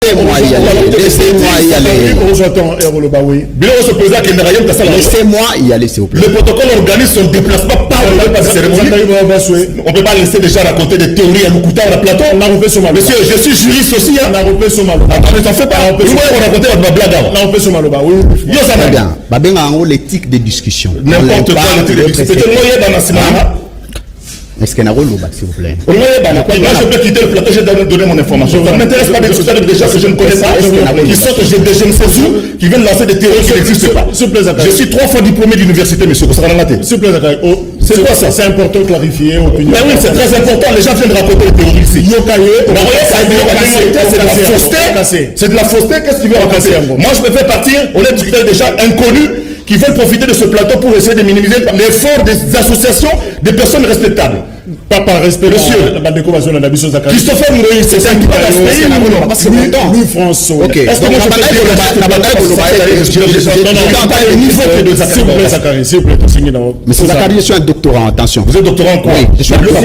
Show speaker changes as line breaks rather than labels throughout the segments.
Laissez-moi y aller. Laissez-moi y aller, s'il vous plaît.
Le protocole organise son déplacement par la cérémonie. On ne peut pas laisser déjà raconter des théories à nous coûter à la plateau. Monsieur, je suis juriste aussi. Attendez, t'en fais pas. On raconter votre blague.
Très bien. L'éthique de discussion.
N'importe quoi, l'éthique de discussion.
Est-ce qu'il y a un rôle, s'il vous plaît?
Moi, je peux quitter le plateau, j'ai donné mon information. Ça ne m'intéresse pas de discuter avec des gens que je ne connais pas, qui sortent, je ne sais où, qui viennent lancer des théories qui n'existent pas. Je suis 3 fois diplômé d'université, monsieur. C'est quoi ça?
C'est important de clarifier.
Mais oui, c'est très important. Les gens viennent de raconter les théories ici. C'est de la fausseté. C'est de la fausseté. Qu'est-ce que tu veux raconter? Moi, je me fais partir. On est discuté avec des gens inconnus qui veulent profiter de ce plateau pour essayer de minimiser l'effort des associations des personnes respectables.
Pas par respect,
monsieur. Christopher Moïse, c'est un qui passe pays ou non?
Parce que longtemps.
Louis François.
Ok.
Est-ce que moi je peux
S'il vous plaît, Monsieur Zakari, je suis un doctorant, attention.
Vous êtes doctorant en quoi?
Oui, je suis un doctorant.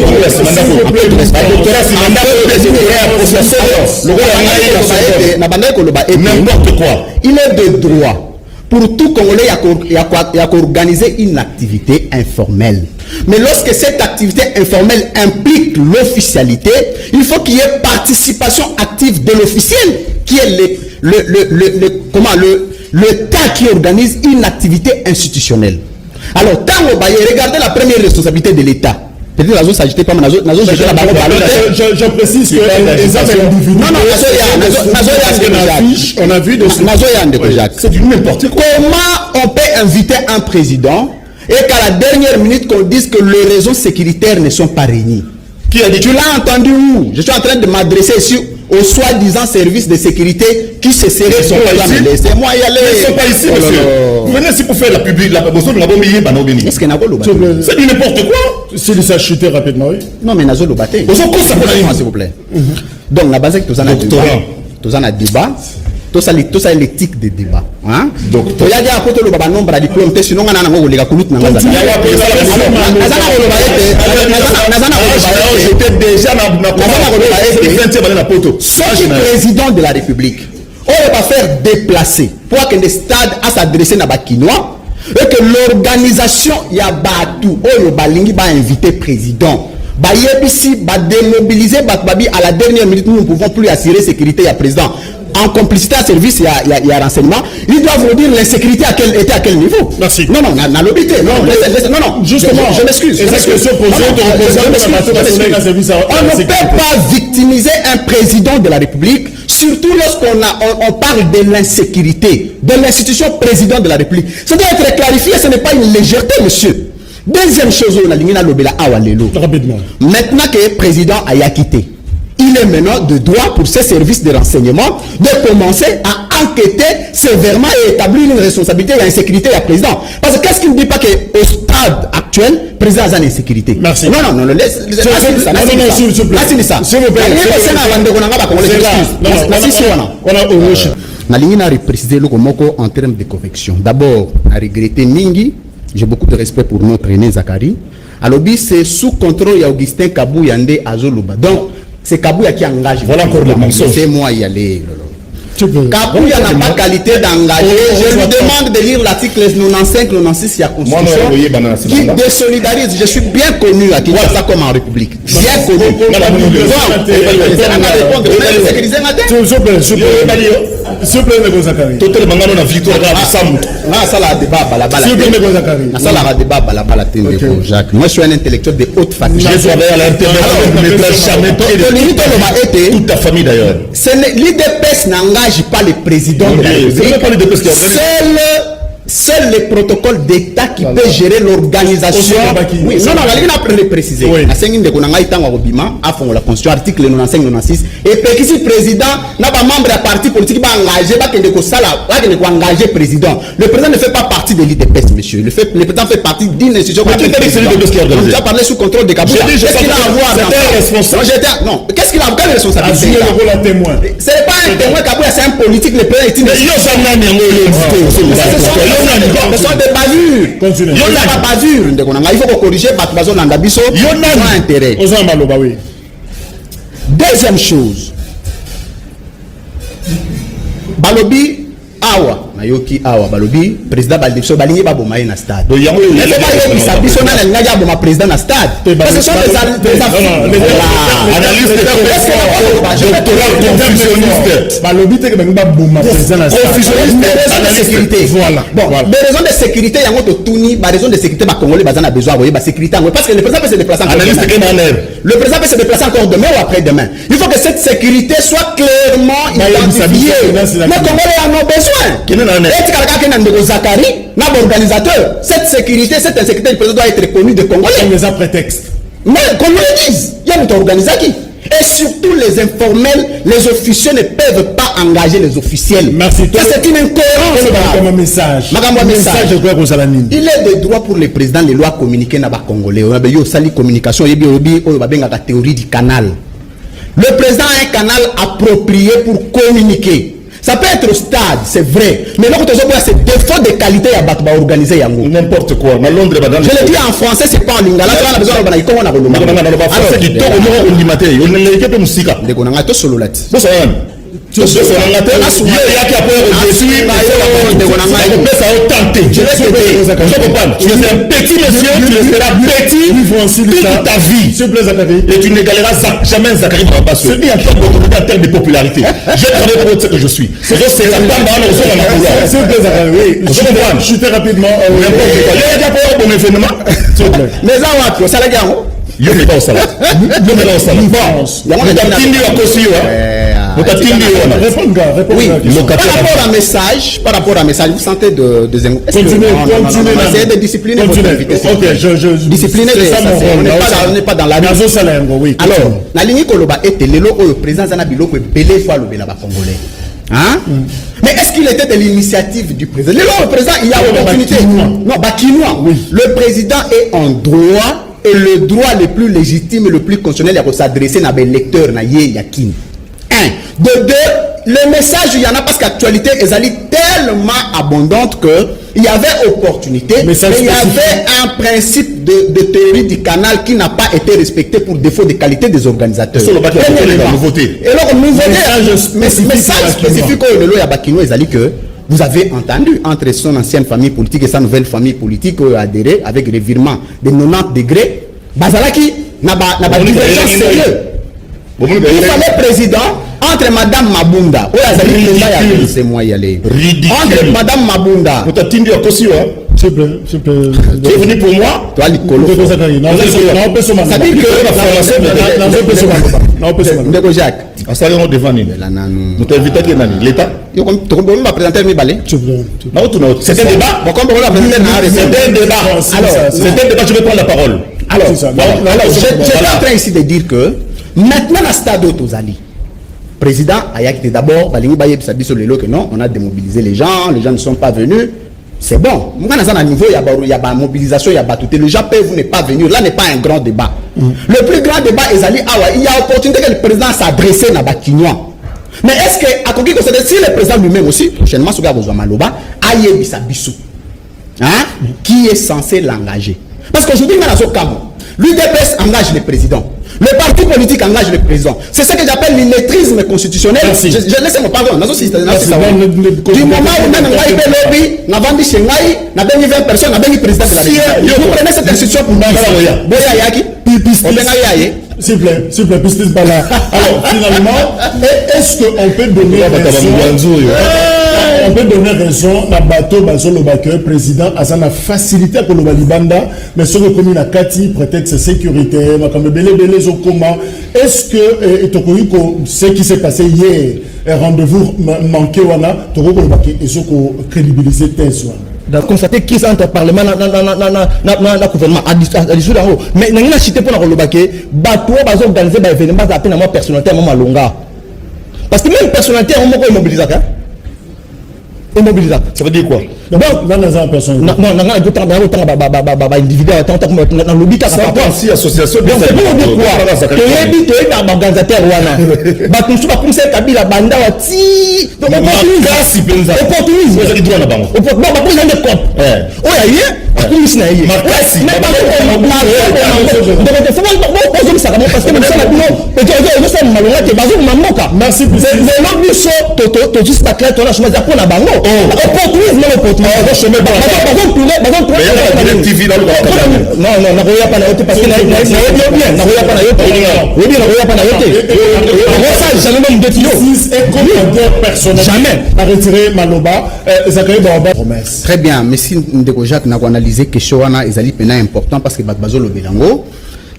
N'importe quoi.
Il est de droit pour tout Congolais à organiser une activité informelle. Mais lorsque cette activité informelle implique l'officialité, il faut qu'il y ait participation active de l'officiel, qui est l'État qui organise une activité institutionnelle. Alors, regardez la première responsabilité de l'État. Peut-être que s'agit pas, mais
je précise que on a vu de
c'est du n'importe quoi.
Comment on peut inviter un président et qu'à la dernière minute qu'on dise que les raisons sécuritaires ne sont pas réunies?
Qui a dit?
Tu l'as entendu où? Je suis en train de m'adresser ici aux soi-disant services de sécurité qui se seraient proclamés. Laissez-moi y aller.
Ils ne sont pas ici, monsieur. Vous venez ici pour faire la publicité, la promotion de la bombe.
Est-ce qu'il y a
c'est du n'importe quoi.
Si ça chuté rapidement, oui.
Non, mais Nazo Lobaté. S'il vous plaît. Donc, la base est que tu as un débat. Tout ça, l'éthique des débats. Hein? Donc, il y a un côté le nombre de diplômes, sinon on a un peu de Soki président de la République, on va faire déplacer pour que le stade à s'adresser à Bakinois et que l'organisation ya Batou, Oyo Balingi va inviter président. Bayebisi va démobiliser Batbabi à la dernière minute, nous ne pouvons plus assurer sécurité à président. En complicité à service, il y a renseignement. Ils doivent nous dire l'insécurité à quel niveau.
Merci.
Non, n'a l'obité. Non, justement, je m'excuse. On ne peut pas victimiser un président de la République, surtout lorsqu'on parle de l'insécurité, de l'institution président de la République. Ça doit être clarifié, ce n'est pas une légèreté, monsieur. Deuxième chose,
rapidement.
Maintenant que le président a quitté, il est maintenant de droit pour ses services de renseignement de commencer à enquêter sévèrement et établir une responsabilité et l'insécurité à président. Parce que qu'est-ce qui ne dit pas qu'au stade actuel, le président a une insécurité?
Merci.
Non, laisse ça. Nalingi a précisé le Komoko en termes de correction. D'abord, à regretter Ningi, j'ai beaucoup de respect pour notre aîné Zakari. Alors, c'est sous contrôle d'Augustin Kabou Yandé Azoluba. Donc, c'est Kabouya qui engage.
Voilà encore le mensonge.
C'est moi y aller. Kabouya n'a pas qualité d'engager. Je lui demande de lire l'article 95-96 de la Constitution qui désolidarise. Je suis bien connu à Kinshasa comme en République. Bien connu.
S'il vous plaît, M. Zakari.
Tout le monde a victoire
Moi, je suis un intellectuel de haute famille.
Je suis à l'intérieur. Toute ta famille d'ailleurs.
L'IDPS n'engage pas le président de la République. Seul le protocole d'État qui peut gérer l'organisation. Oui, non, il a précisé. La 5 de Konanga est en Obima, à fond la Constitution, article 95-96. Et puis, si le président n'a pas membre de la parti politique, va engager, va engager le président. Le président ne fait pas partie de l'IDPS, monsieur. Le président fait partie d'une institution. On a déjà parlé sous contrôle de Kabouya. Qu'est-ce qu'il a à voir dans ça? Non, qu'est-ce qu'il a à voir avec responsabilité? Ce n'est pas un témoin, Kabouya, c'est un politique. Le président est ce sont des bavures. Il y a pas bavure. Il faut corriger Batbazo Landabiso. Il y a intérêt. Deuxième chose. balobi awa nayoki awa balobi président baldeso balingi baboma ye na stade
donc yango
yebisa biso nani alingaki aboma président na stade parce que ce sont des
analystes confusionnistes
balobi te ke bangi baboma président na stade
voilà bon des raisons de sécurité yango totuni ba raison de sécurité ba congolais bazana besoin voyer ba sécurité yango parce que le président peut se déplacer encore le président peut se déplacer encore demain ou après demain il faut que cette sécurité soit clairement identifiée les congolais en ont besoin cette sécurité, cette insécurité du président doit être connue des Congolais.
Mais un prétexte.
Mais qu'on le dise, il y a une organisation. Et surtout les informels, les officiels ne peuvent pas engager les officiels.
Merci.
Ça c'est une incohérence.
Comme un message. Il
est de droit pour les présidents, les lois communiquées dans les Congolais. On a eu une communication, il y a la théorie du canal. Le président a un canal approprié pour communiquer. Ça peut être au stade, c'est vrai. Mais là, c'est défaut de qualité à battre organiser.
N'importe quoi.
Je le dis en français, c'est pas en lingala. On a besoin de
tu es un petit monsieur, tu seras petit toute ta vie. Et tu n'égaleras jamais Zachary Barabas. C'est bien en termes de popularité. Je travaille pour ce que je suis. C'est la je suis rapidement.
Mais ça va, ça l'a gagné.
Yo n'est pas au salade. Yo n'est pas au salade.
Par rapport à message, vous sentez des
continuez
de discipliner votre invité.
Ok,
discipliner on n'est pas dans la rue. Alors, la ligne Koloba était le président Zanabilo que belé fois le Belaba congolais. Hein? Mais est-ce qu'il était de l'initiative du président? Le président, il y a opportunité. Non, Bakinois. Oui. Le président est en droit. Et le droit le plus légitime et le plus constitutionnel est de s'adresser à des lecteurs na ye yakin. Un. De deux, le message il y en a parce qu'actualité est tellement abondante que il y avait opportunité, mais il y avait un principe de théorie du canal qui n'a pas été respecté pour défaut de qualité des organisateurs.
Et alors, nouveauté,
message spécifique au Lelo Yabakino est que vous avez entendu entre son ancienne famille politique et sa nouvelle famille politique adhéré avec les virements de 90 degrés. Bazalaki n'a pas divergence sérieux. Il fallait président entre Madame Mabunda. C'est moi y aller. Entre Madame Mabunda.
S'il te plaît.
Tu es venu pour moi?
Toi, l'icolo.
C'est-à-dire que
Ndeko Jacques.
On s'est devant nous. Nous t'invitons qui est l'État. C'est un débat. C'est un débat. Alors, c'est un débat. Je vais prendre la parole.
Alors, je suis en train ici de dire que maintenant, la stade Otozali. Président Ayaki d'abord, que non, on a démobilisé les gens ne sont pas venus. C'est bon. Niveau, il y a mobilisation, il y a battu. Les gens peuvent ne pas venir. Là n'est pas un grand débat. Le plus grand débat est il y a opportunité que le président s'adresse à Bakinois. Mais est-ce que, si le président lui-même aussi, prochainement, ce gars Maloba, qui est censé l'engager? Parce qu'aujourd'hui, l'UDPS engage le président. Le parti politique engage le président. C'est ce que j'appelle l'illettrisme constitutionnel. Je laisse mon pardon. Du moment où on a vendu chez Ngaï, on a 20 personnes, on a 20 présidents de la République. Vous prenez cette institution pour
s'il vous plaît, alors finalement, est-ce qu'on peut donner raison à bateau le président à sa facilité pour le Balibanda, mais sur le commune à Kati, prétexte sécurité, est-ce que ce qui s'est passé hier, rendez-vous manqué, et ce qu'on crédibilisé tel soir?
De constater qui est entre le Parlement et le gouvernement à dissoudre. Mais nous avons cité pour la Rolobake, bateau va organiser des événements à peine à moi personnalité à moi longa. Parce que même personnalité, on est immobilisable.
Ça veut dire quoi?
Donc, là, nous avons personne.
Non, individu, dans le but,
ça aussi association.
Donc, c'est pour dire quoi? Tu es dit, tu es un organisateur, tu es comme ça, Kabila, Banda, Ti. Donc, opportunisme. Bon, bah, pour les comptes. Oh, il y a merci pour ça.
Très bien, merci Ndeko Jacques n'a analysé que Showana ezali pena important parce que bazo lo belango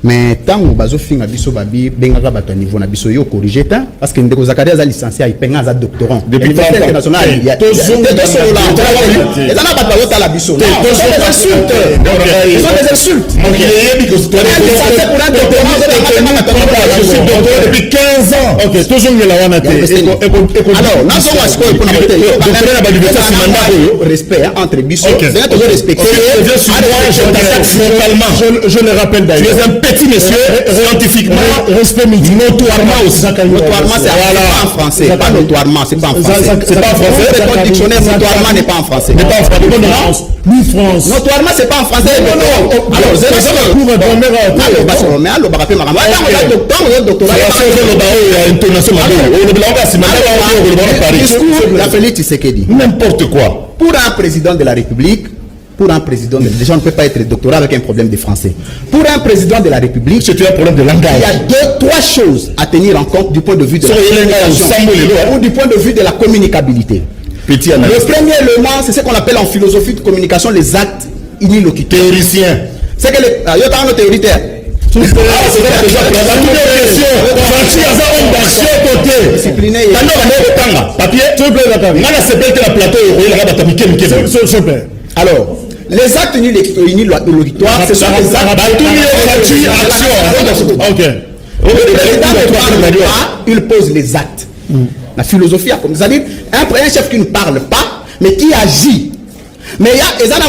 mais tant que bazo finga biso babi bengaka bato niveau na biso yo corriger ta parce que Ndeko Zakaria za licencié il penga za doctorant
depuis
international il y a tout ça là et ça n'a pas de la biso des insultes
donc il est dit que c'est pour un doctorant je suis docteur depuis 15 ans.
OK, toujours il la wana
alors na so wasko pour na côté docteur na université simanda respect entre biso c'est toujours respecter
je le rappelle d'ailleurs.
Tu es un petit monsieur, scientifiquement,
respect
notoirement aussi.
Notoirement, c'est pas en français. Pas notoirement, c'est pas en français.
C'est pas en français.
Votre dictionnaire, notoirement n'est pas en français.
N'est pas en français.
Lui, France.
Notoirement, c'est pas en français. Non. Alors, c'est ça. Mais alors, bah,
n'importe quoi.
Pour un président de la République, déjà on ne peut pas être doctorat avec un problème de français. Pour un président de la République,
c'est un problème de langage.
Il y a trois choses à tenir en compte du point de vue de la communication ou du point de vue de la communicabilité. Le premier élément, c'est ce qu'on appelle en philosophie de communication les actes unilocuteurs.
Théoricien.
C'est que les théoritaires. Alors, les actes unilocuteurs, ce sont les actes il pose les actes. La philosophie, c'est-à-dire un chef qui ne parle pas, mais qui agit. Mais il y a les actes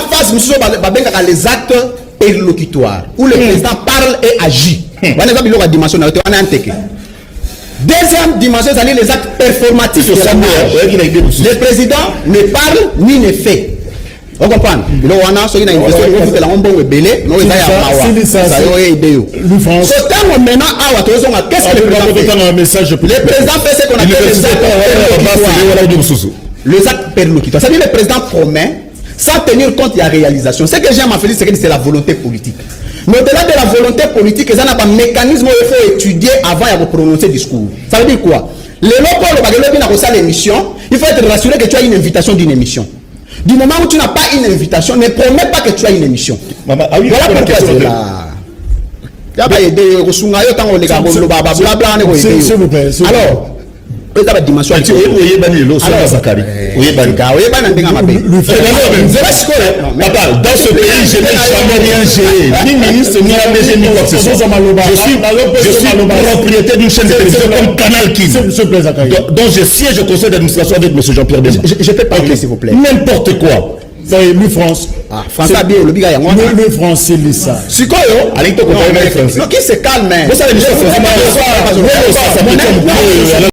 interlocutoires, où le président parle et agit. Deuxième dimension, c'est-à-dire les actes performatifs. Le président ne parle ni ne fait. Vous comprenez? Qu'est-ce que le président fait? Ce qu'on appelle les actes perlocuteurs. C'est-à-dire le président promet sans tenir compte de la réalisation. Ce que j'aime à Félix, c'est la volonté politique. Mais au-delà de la volonté politique, il y a un mécanisme où il faut étudier avant de prononcer le discours. Ça veut dire quoi? Les locaux, l'émission, il faut être rassuré que tu as une invitation d'une émission. Du moment où tu n'as pas une invitation, ne promets pas que tu as une émission. Voilà pourquoi c'est là. Alors, la dimension. Je
dans ce pays, je n'ai jamais rien géré. Ni ministre, ni ADG, ni quoi que ce soit. Je suis propriétaire d'une chaîne de télévision comme Canal King. Donc je siège au conseil d'administration avec M. Jean-Pierre Bemba.
Je peux parler, s'il vous plaît.
N'importe quoi.
Lui France.
France a bien
le France c'est ça.
C'est quoi yo?
Allez, tu comprends français.
Non, qui se calme.
Vous savez,